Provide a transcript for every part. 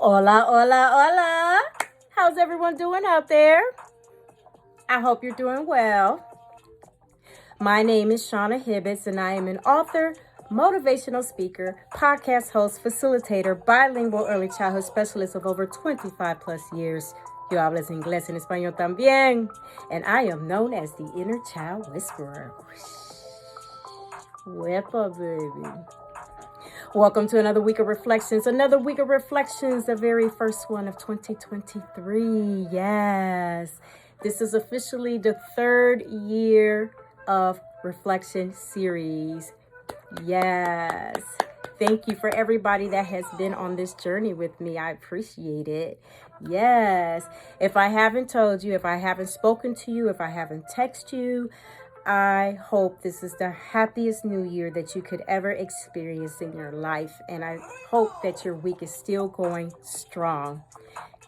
Hola, hola, hola. How's everyone doing out there? I hope you're doing well. My name is Shauna Hibbets, and I am an author, motivational speaker, podcast host, facilitator, bilingual early childhood specialist of over 25 plus years. Yo hablas inglés en español también. And I am known as the inner child whisperer. Wepa, baby. Welcome to another week of reflections. The very first one of 2023. Yes. This is officially the third year of reflection series. Yes. Thank you for everybody that has been on this journey with me. I appreciate it. Yes. If I haven't told you, if I haven't spoken to you, if I haven't texted you, I hope this is the happiest new year that you could ever experience in your life. And I hope that your week is still going strong.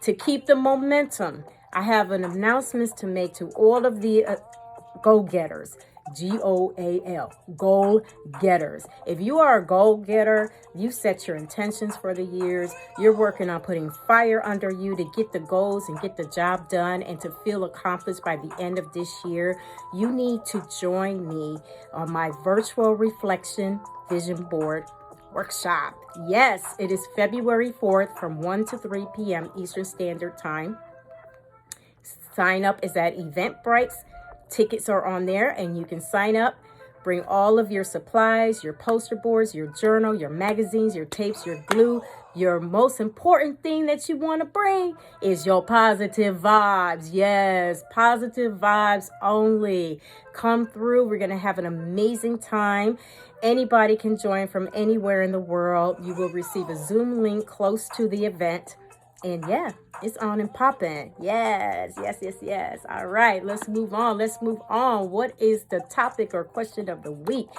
To keep the momentum, I have an announcement to make to all of the go-getters. Goal, goal getters. If you are a goal getter, you set your intentions for the years. You're working on putting fire under you to get the goals and get the job done and to feel accomplished by the end of this year. You need to join me on my virtual reflection vision board workshop. Yes, it is February 4th from 1 to 3 p.m. Eastern Standard Time. Sign up is at Eventbrite. Tickets are on there and you can sign up. Bring all of your supplies, your poster boards, your journal, your magazines, your tapes, your glue. Your most important thing that you want to bring is your positive vibes. Yes, positive vibes only. Come through. We're going to have an amazing time. Anybody can join from anywhere in the world. You will receive a Zoom link close to the event. And yeah, it's on and popping. Yes. All right, let's move on. What is the topic or question of the week?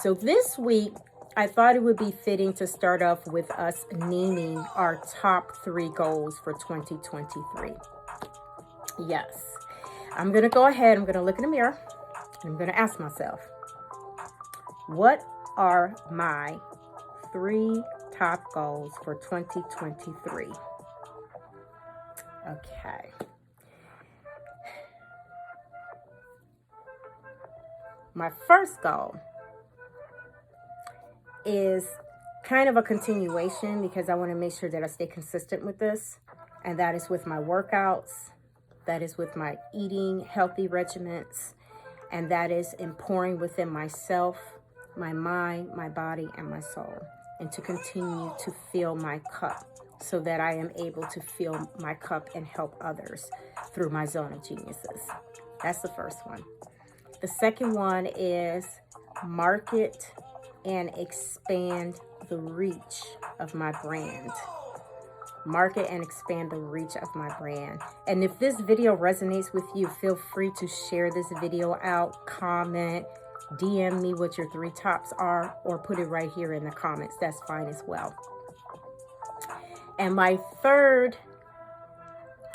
So this week, I thought it would be fitting to start off with us naming our top 3 goals for 2023. Yes. I'm going to go ahead. I'm going to look in the mirror. And I'm going to ask myself, what are my 3 top goals for 2023? Okay. My first goal is kind of a continuation because I want to make sure that I stay consistent with this. And that is with my workouts. That is with my eating healthy regimens. And that is in pouring within myself, my mind, my body, and my soul. And to continue to fill my cup, so that I am able to fill my cup and help others through my zone of geniuses. That's the first one. The second one is market and expand the reach of my brand. Market and expand the reach of my brand. And if this video resonates with you, feel free to share this video out, comment, DM me what your 3 tops are, or put it right here in the comments. That's fine as well. And my third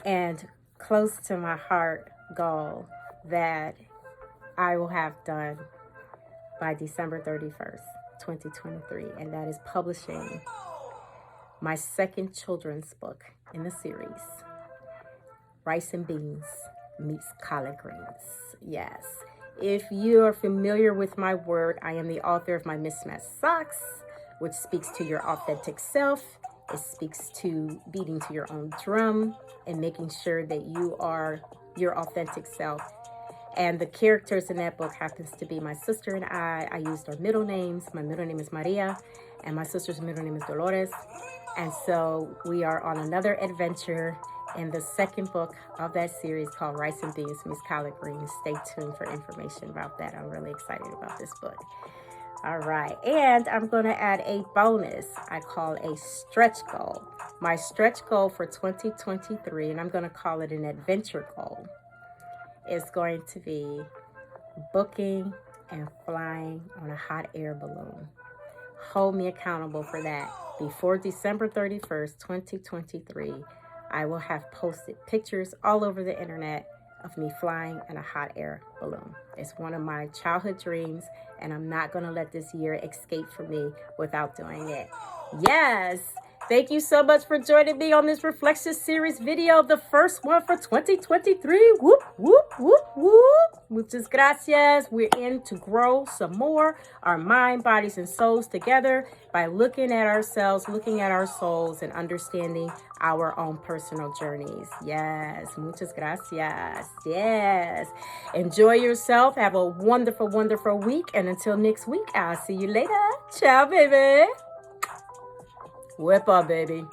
and close to my heart goal that I will have done by December 31st, 2023, and that is publishing my second children's book in the series, Rice and Beans Meets Collard Greens. Yes. If you are familiar with my work, I am the author of My Mismatched Socks, which speaks to your authentic self. It speaks to beating to your own drum and making sure that you are your authentic self. And the characters in that book happens to be my sister and I. I used our middle names. My middle name is Maria and my sister's middle name is Dolores. And so we are on another adventure in the second book of that series called Rice and Beans Meets Collard Greens. Stay tuned for information about that. I'm really excited about this book. All right, and I'm going to add a bonus I call a stretch goal. My stretch goal for 2023, and I'm going to call it an adventure goal, is going to be booking and flying on a hot air balloon. Hold me accountable for that. Before December 31st, 2023, I will have posted pictures all over the internet of me flying in a hot air balloon. It's one of my childhood dreams, and I'm not going to let this year escape from me without doing it. Yes, Thank you so much for joining me on this reflection series video, the first one for 2023. Whoop, whoop, whoop, whoop. Muchas gracias. We're in to grow some more, our mind, bodies, and souls together by looking at ourselves, looking at our souls, and understanding our own personal journeys. Yes. Muchas gracias. Yes. Enjoy yourself. Have a wonderful, wonderful week. And until next week, I'll see you later. Ciao, baby. Whip up, baby.